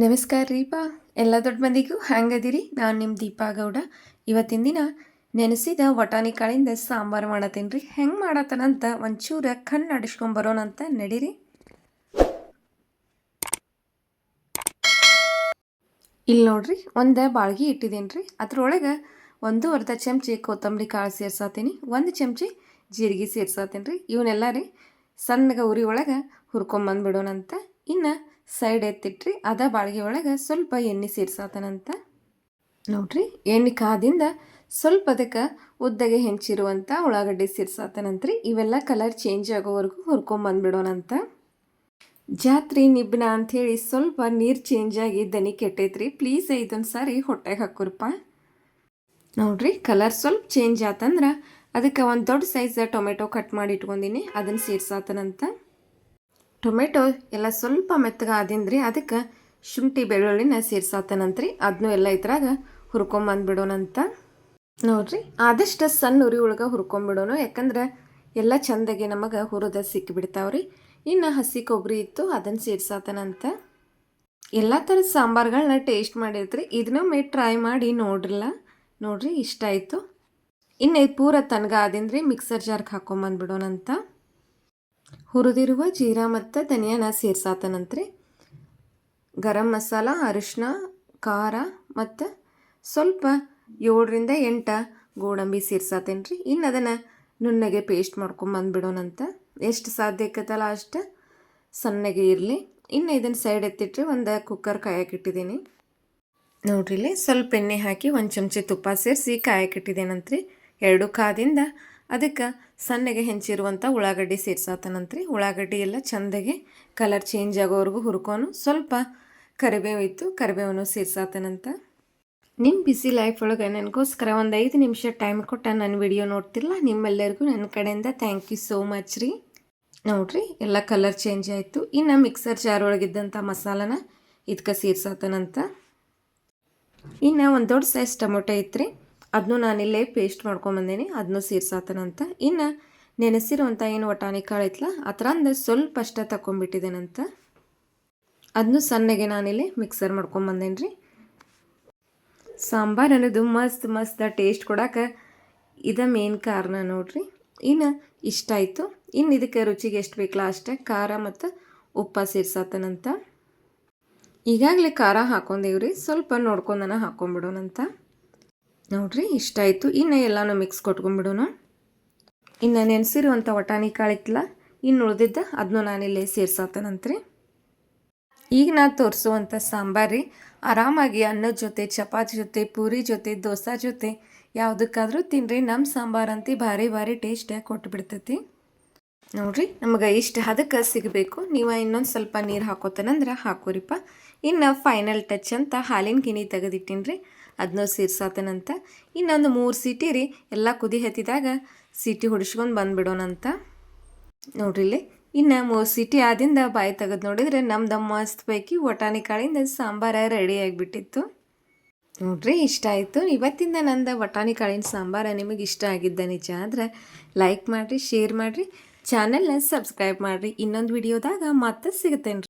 ನಮಸ್ಕಾರ ರೀಪಾ. ಎಲ್ಲ ದೊಡ್ಡ ಮಂದಿಗೂ ಹ್ಯಾಂಗದಿರಿ? ನಾನು ನಿಮ್ಮ ದೀಪಾ ಗೌಡ. ಇವತ್ತಿನ ದಿನ ನೆನೆಸಿದ ವಟಾಣಿ ಕಾಳಿಂದ ಸಾಂಬಾರು ಮಾಡತ್ತೀನಿ ರೀ. ಹೆಂಗೆ ಮಾಡತ್ತನಂತ ಒಂಚೂರು ಕಣ್ಣು ಅಡಿಸ್ಕೊಂಬರೋಣಂತ ನಡೀರಿ. ಇಲ್ಲಿ ನೋಡ್ರಿ, ಒಂದು ಬಾಳ್ಗಿ ಇಟ್ಟಿದ್ದೀನಿ ರೀ. ಅದ್ರೊಳಗೆ 1 ಚಮಚಿ ಕೊತ್ತಂಬರಿ ಕಾಳು ಸೇರ್ಸಾತೀನಿ, 1 ಚಮಚಿ ಜೀರಿಗೆ ಸೇರ್ಸಾತೀನಿ ರೀ. ಇವನ್ನೆಲ್ಲ ರೀ ಸಣ್ಣಗೆ ಉರಿ ಒಳಗೆ ಹುರ್ಕೊಂಬಂದ್ಬಿಡೋಣಂತ. ಇನ್ನು ಸೈಡ್ ಎತ್ತಿಟ್ರಿ ಅದ ಬಾಳ್ಗೆ ಒಳಗೆ ಸ್ವಲ್ಪ ಎಣ್ಣೆ ಸೇರ್ಸಾತನಂತ. ನೋಡ್ರಿ, ಎಣ್ಣೆ ಕಾದಿಂದ ಸ್ವಲ್ಪ ಅದಕ್ಕೆ ಉದ್ದಗೆ ಹೆಂಚಿರುವಂಥ ಉಳ್ಳಾಗಡ್ಡಿ ಸೇರ್ಸಾತನಂತ್ರಿ. ಇವೆಲ್ಲ ಕಲರ್ ಚೇಂಜ್ ಆಗೋವರೆಗೂ ಹುರ್ಕೊಂಬಂದ್ಬಿಡೋಣಂತ. ಜಾತ್ರೆ ನಿಬ್ಬನ ಅಂಥೇಳಿ ಸ್ವಲ್ಪ ನೀರು ಚೇಂಜ್ ಆಗಿ ದನಿ ಕೆಟ್ಟೈತ್ರಿ. ಪ್ಲೀಸ್ ಇದೊಂದು ಸಾರಿ ಹೊಟ್ಟೆಗೆ ಹಾಕೋರಪ್ಪ. ನೋಡ್ರಿ, ಕಲರ್ ಸ್ವಲ್ಪ ಚೇಂಜ್ ಆತಂದ್ರೆ ಅದಕ್ಕೆ ಒಂದು ದೊಡ್ಡ ಸೈಜ್ ಟೊಮೆಟೊ ಕಟ್ ಮಾಡಿ ಇಟ್ಕೊಂಡಿನಿ, ಅದನ್ನು ಸೇರ್ಸಾತನಂತ. ಟೊಮೆಟೊ ಎಲ್ಲ ಸ್ವಲ್ಪ ಮೆತ್ತಗಾದಿಂದ್ರಿ ಅದಕ್ಕೆ ಶುಂಠಿ ಬೆಳ್ಳುಳ್ಳಿನ ಸೇರ್ಸಾತನಂತ್ರಿ. ಅದನ್ನೂ ಎಲ್ಲ ಇದ್ರಾಗ ಹುರ್ಕೊಂಬಂದ್ಬಿಡೋಣಂತ. ನೋಡ್ರಿ, ಆದಷ್ಟು ಸಣ್ಣ ಉರಿ ಒಳಗೆ ಹುರ್ಕೊಂಬಿಡೋಣ, ಯಾಕಂದ್ರೆ ಎಲ್ಲ ಚೆಂದಾಗಿ ನಮಗೆ ಹುರಿದ ಸಿಕ್ಕಿಬಿಡ್ತಾವ್ರಿ. ಇನ್ನು ಹಸಿ ಕೊಬ್ಬರಿ ಇತ್ತು, ಅದನ್ನು ಸೇರ್ಸಾತನಂತ. ಎಲ್ಲ ಥರದ ಸಾಂಬಾರುಗಳನ್ನ ಟೇಸ್ಟ್ ಮಾಡಿರ್ತೀರಿ, ಇದನ್ನೊಮ್ಮೆ ಟ್ರೈ ಮಾಡಿ ನೋಡ್ರಲ್ಲ. ನೋಡ್ರಿ, ಇಷ್ಟ ಆಯಿತು. ಇನ್ನು ಇದು ಪೂರ ತನಗ ಆದಿಂದ್ರಿ ಮಿಕ್ಸರ್ ಜಾರ್ಗೆ ಹಾಕೊಂಬಂದ್ಬಿಡೋಣಂತ. ಹುರಿದಿರುವ ಜೀರಾ ಮತ್ತು ಧನಿಯಾನ ಸೇರ್ಸಾತನಂತ್ರಿ. ಗರಂ ಮಸಾಲ, ಅರಿಶಿನ, ಖಾರ ಮತ್ತು ಸ್ವಲ್ಪ 7-8 ಗೋಡಂಬಿ ಸೇರ್ಸಾತೇನೆ ರೀ. ಇನ್ನು ಅದನ್ನು ನುಣ್ಣಗೆ ಪೇಸ್ಟ್ ಮಾಡ್ಕೊಂಬಂದ್ಬಿಡೋಣಂತ. ಎಷ್ಟು ಸಾಧ್ಯ ಆಕತ್ತಲ್ಲ ಅಷ್ಟು ಸಣ್ಣಗೆ ಇರಲಿ. ಇನ್ನು ಇದನ್ನು ಸೈಡ್ ಎತ್ತಿಟ್ರಿ ಒಂದು ಕುಕ್ಕರ್ ಕಾಯಕ್ಕಿಟ್ಟಿದ್ದೀನಿ. ನೋಡ್ರಿ, ಇಲ್ಲಿ ಸ್ವಲ್ಪ ಎಣ್ಣೆ ಹಾಕಿ 1 ಚಮಚಿ ತುಪ್ಪ ಸೇರಿಸಿ ಕಾಯಕ್ಕಿಟ್ಟಿದ್ದೇನಂತ್ರಿ. 2 ಕಾದಿಂದ ಅದಕ್ಕೆ ಸಣ್ಣಗೆ ಹೆಂಚಿರುವಂಥ ಉಳ್ಳಾಗಡ್ಡಿ ಸೇರ್ಸಾತನಂತ್ರಿ. ಉಳ್ಳಾಗಡ್ಡಿ ಎಲ್ಲ ಚೆಂದಾಗಿ ಕಲರ್ ಚೇಂಜ್ ಆಗೋವರೆಗೂ ಹುರ್ಕೊಂಡು ಸ್ವಲ್ಪ ಕರಿಬೇವು ಇತ್ತು, ಕರಿಬೇವನ್ನು ಸೇರ್ಸಾತನಂತ. ನಿಮ್ಮ ಬಿಸಿ ಲೈಫ್ ಒಳಗೆ ನನಗೋಸ್ಕರ ಒಂದು 5 ನಿಮಿಷ ಟೈಮ್ ಕೊಟ್ಟು ನನ್ನ ವಿಡಿಯೋ ನೋಡ್ತಿರಲ್ಲ, ನಿಮ್ಮೆಲ್ಲರಿಗೂ ನನ್ನ ಕಡೆಯಿಂದ ಥ್ಯಾಂಕ್ ಯು ಸೋ ಮಚ್ ರೀ. ನೋಡ್ರಿ, ಎಲ್ಲ ಕಲರ್ ಚೇಂಜ್ ಆಯಿತು. ಇನ್ನು ಮಿಕ್ಸರ್ ಜಾರ್ ಒಳಗಿದ್ದಂಥ ಮಸಾಲನ ಇದಕ್ಕೆ ಸೇರ್ಸಾತನಂತ. ಇನ್ನು ಒಂದು ದೊಡ್ಡ ಸೈಜ್ ಟೊಮೊಟೊ ಇತ್ತು, ಅದನ್ನು ನಾನಿಲ್ಲೇ ಪೇಸ್ಟ್ ಮಾಡ್ಕೊಂಬಂದೇನಿ, ಅದನ್ನು ಸೇರ್ಸಾತನಂತ. ಇನ್ನು ನೆನೆಸಿರುವಂಥ ಏನು ವಟಾಣಿ ಕಾಳು ಐತಲ್ಲ ಅದರಂದು ಸ್ವಲ್ಪ ಅಷ್ಟೇ ತಗೊಂಬಿಟ್ಟಿದ್ದೇನಂತ. ಅದನ್ನು ಸಣ್ಣಗೆ ನಾನಿಲ್ಲಿ ಮಿಕ್ಸರ್ ಮಾಡ್ಕೊಂಬಂದೇನಿ ರೀ. ಸಾಂಬಾರು ಅನ್ನೋದು ಮಸ್ತ್ ಟೇಸ್ಟ್ ಕೊಡೋಕೆ ಇದು ಮೇನ್ ಕಾರಣ ನೋಡ್ರಿ. ಇನ್ನು ಇಷ್ಟ ಆಯಿತು. ಇನ್ನು ಇದಕ್ಕೆ ರುಚಿಗೆ ಎಷ್ಟು ಬೇಕಲ್ಲ ಅಷ್ಟೇ ಖಾರ ಮತ್ತು ಉಪ್ಪ ಸೇರ್ಸಾತನಂತ. ಈಗಾಗಲೇ ಖಾರ ಹಾಕೊಂಡೇವ್ರಿ, ಸ್ವಲ್ಪ ನೋಡ್ಕೊಂಡನ ಹಾಕೊಂಡ್ಬಿಡೋಣಂತ. ನೋಡ್ರಿ, ಇಷ್ಟ ಆಯಿತು. ಇನ್ನು ಎಲ್ಲನೂ ಮಿಕ್ಸ್ ಕೊಟ್ಕೊಂಡ್ಬಿಡೋಣ. ಇನ್ನು ನೆನೆಸಿರುವಂಥ ವಟಾಣಿ ಕಾಳಿತ್ತಲ್ಲ, ಇನ್ನು ಉಳಿದಿದ್ದ ಅದನ್ನು ನಾನಿಲ್ಲಿ ಸೇರ್ಸಾತನಂತ್ರಿ. ಈಗ ನಾನು ತೋರಿಸುವಂಥ ಸಾಂಬಾರು ಆರಾಮಾಗಿ ಅನ್ನದ ಜೊತೆ, ಚಪಾತಿ ಜೊತೆ, ಪೂರಿ ಜೊತೆ, ದೋಸೆ ಜೊತೆ ಯಾವುದಕ್ಕಾದರೂ ತಿನ್ನಿರಿ. ನಮ್ಮ ಸಾಂಬಾರಂತಿ ಭಾರಿ ಟೇಸ್ಟಿಯಾಗಿ ಕೊಟ್ಟುಬಿಡ್ತೈತಿ. ನೋಡ್ರಿ, ನಮಗೆ ಇಷ್ಟು ಅದಕ್ಕೆ ಸಿಗಬೇಕು. ನೀವು ಇನ್ನೊಂದು ಸ್ವಲ್ಪ ನೀರು ಹಾಕೋತಾನಂದ್ರೆ ಹಾಕೋರಿಪ್ಪ. ಇನ್ನು ಫೈನಲ್ ಟಚ್ ಅಂತ ಹಾಲಿನ ಗಿನಿ ತೆಗೆದಿಟ್ಟಿನಿ ರೀ, ಅದನ್ನೂ ಸೇರ್ಸಾತನಂತ. ಇನ್ನೊಂದು 3 ಸೀಟಿ ರೀ, ಎಲ್ಲ ಕುದಿ ಹತ್ತಿದಾಗ ಸೀಟಿ ಹೊಡಿಸ್ಕೊಂಡು ಬಂದುಬಿಡೋಣಂತ. ನೋಡ್ರಿ, ಇಲ್ಲಿ ಇನ್ನು 3 ಸೀಟಿ ಆದಿಂದ ಬಾಯಿ ತೆಗೆದು ನೋಡಿದರೆ ನಮ್ದು ಮಸ್ತ್ ಪೈಕಿ ವಟಾಣಿ ಕಾಳಿಂದ ಸಾಂಬಾರು ರೆಡಿ ಆಗಿಬಿಟ್ಟಿತ್ತು. ನೋಡ್ರಿ, ಇಷ್ಟ ಆಯಿತು. ಇವತ್ತಿಂದ ನಂದು ವಟಾಣಿ ಕಾಳಿನ ಸಾಂಬಾರು ನಿಮಗೆ ಇಷ್ಟ ಆಗಿದ್ದ ನಿಜ ಆದರೆ ಲೈಕ್ ಮಾಡಿರಿ, ಶೇರ್ ಮಾಡಿರಿ, ಚಾನಲ್ನ ಸಬ್ಸ್ಕ್ರೈಬ್ ಮಾಡಿರಿ. ಇನ್ನೊಂದು ವಿಡಿಯೋದಾಗ ಮತ್ತೆ ಸಿಗುತ್ತೇನೆ ರೀ.